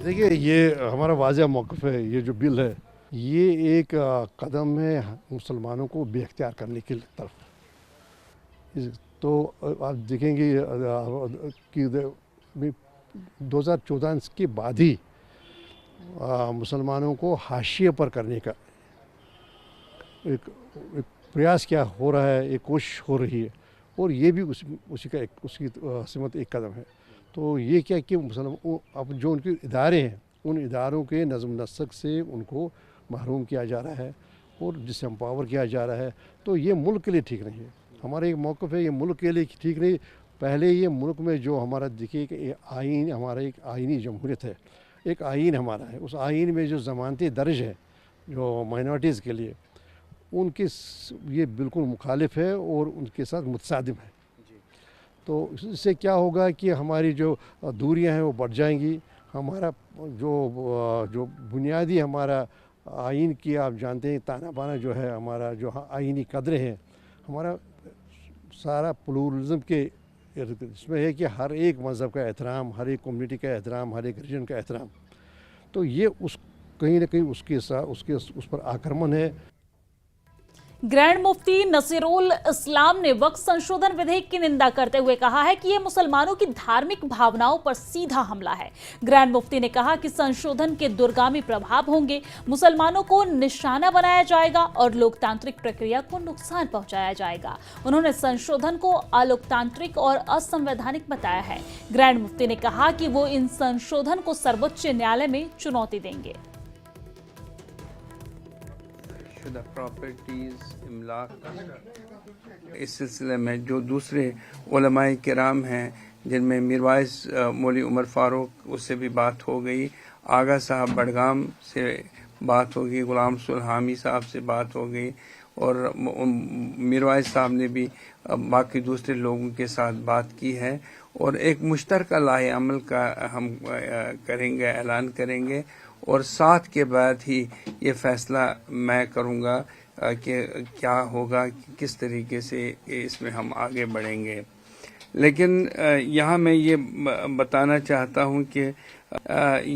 देखिए, ये हमारा वाज़ह मौक़िफ़ है। ये जो बिल है, ये एक कदम है मुसलमानों को बेख्तियार करने की तरफ। तो आप देखेंगे कि 2014 के बाद ही मुसलमानों को हाशिए पर करने का एक प्रयास क्या हो रहा है, एक कोशिश हो रही है, और ये भी उसकी सिमत एक कदम है। तो ये क्या कि अब जो उनके इदारे हैं, उन इदारों के नज़म नस्क से उनको महरूम किया जा रहा है और जिससे एम्पावर किया जा रहा है। तो ये मुल्क के लिए ठीक नहीं है। हमारा एक मौक़िफ़ है, ये मुल्क के लिए ठीक नहीं। पहले ये मुल्क में जो हमारा देखिए कि आइन, हमारा एक आइनी जमहूरियत है, एक आइन हमारा है। उस आइन में जो ज़मानती दर्ज है जो माइनॉरिटीज़ के लिए, उनके ये बिल्कुल मुखालिफ है और उनके साथ मुतसादिम है। तो इससे क्या होगा कि हमारी जो दूरियां हैं वो बढ़ जाएंगी। हमारा जो बुनियादी हमारा आइन की, आप जानते हैं, ताना बाना जो है, हमारा जो आइनी कदरें हैं, हमारा सारा प्लूरलिज्म के इसमें है कि हर एक मज़हब का एहतराम, हर एक कम्युनिटी का एहतराम, हर एक रीजन का एहतराम। तो ये उस कहीं ना कहीं उस पर आक्रमण है। ग्रैंड मुफ्ती नसीरुल इस्लाम ने वक्फ संशोधन विधेयक की निंदा करते हुए कहा है कि यह मुसलमानों की धार्मिक भावनाओं पर सीधा हमला है। ग्रैंड मुफ्ती ने कहा कि संशोधन के दूरगामी प्रभाव होंगे, मुसलमानों को निशाना बनाया जाएगा और लोकतांत्रिक प्रक्रिया को नुकसान पहुंचाया जाएगा। उन्होंने संशोधन को अलोकतांत्रिक और असंवैधानिक बताया है। ग्रैंड मुफ्ती ने कहा कि वो इन संशोधन को सर्वोच्च न्यायालय में चुनौती देंगे। प्रॉपर्टीज इमलाक, इस सिलसिले में जो दूसरे उलमाए किराम हैं, जिनमें मीरवाइज मौलवी उमर फारूक, उससे भी बात हो गई, आगा साहब बड़गाम से बात हो गई, गुलाम सुलहामी साहब से बात हो गई, और मीरवाइज साहब ने भी बाकी दूसरे लोगों के साथ बात की है। और एक मुश्तरका लाहे अमल का हम करेंगे, ऐलान करेंगे, और 7 के बाद ही ये फैसला मैं करूँगा कि क्या होगा, किस तरीके से इसमें हम आगे बढ़ेंगे। लेकिन यहाँ मैं ये बताना चाहता हूँ कि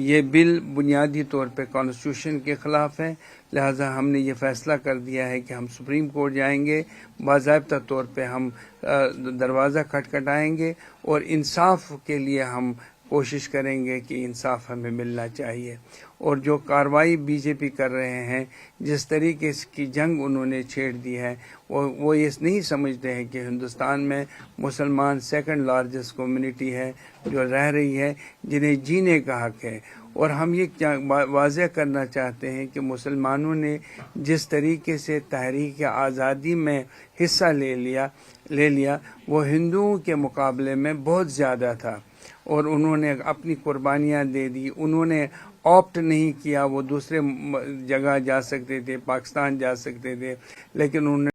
ये बिल बुनियादी तौर पे कॉन्स्टिट्यूशन के ख़िलाफ़ है, लिहाजा हमने ये फ़ैसला कर दिया है कि हम सुप्रीम कोर्ट जाएंगे, बाज़ाब्ता तौर पे हम दरवाज़ा खटखटाएंगे और इंसाफ के लिए हम कोशिश करेंगे कि इंसाफ हमें मिलना चाहिए। और जो कार्रवाई बीजेपी कर रहे हैं, जिस तरीके की जंग उन्होंने छेड़ दी है, वो ये नहीं समझते हैं कि हिंदुस्तान में मुसलमान सेकंड लार्जेस्ट कम्युनिटी है जो रह रही है, जिन्हें जीने का हक है। और हम ये वाज़ह करना चाहते हैं कि मुसलमानों ने जिस तरीके से तहरीक आज़ादी में हिस्सा ले लिया वो हिंदुओं के मुकाबले में बहुत ज़्यादा था, और उन्होंने अपनी कुर्बानियाँ दे दी। उन्होंने ऑप्ट नहीं किया, वो दूसरे जगह जा सकते थे, पाकिस्तान जा सकते थे, लेकिन उन्होंने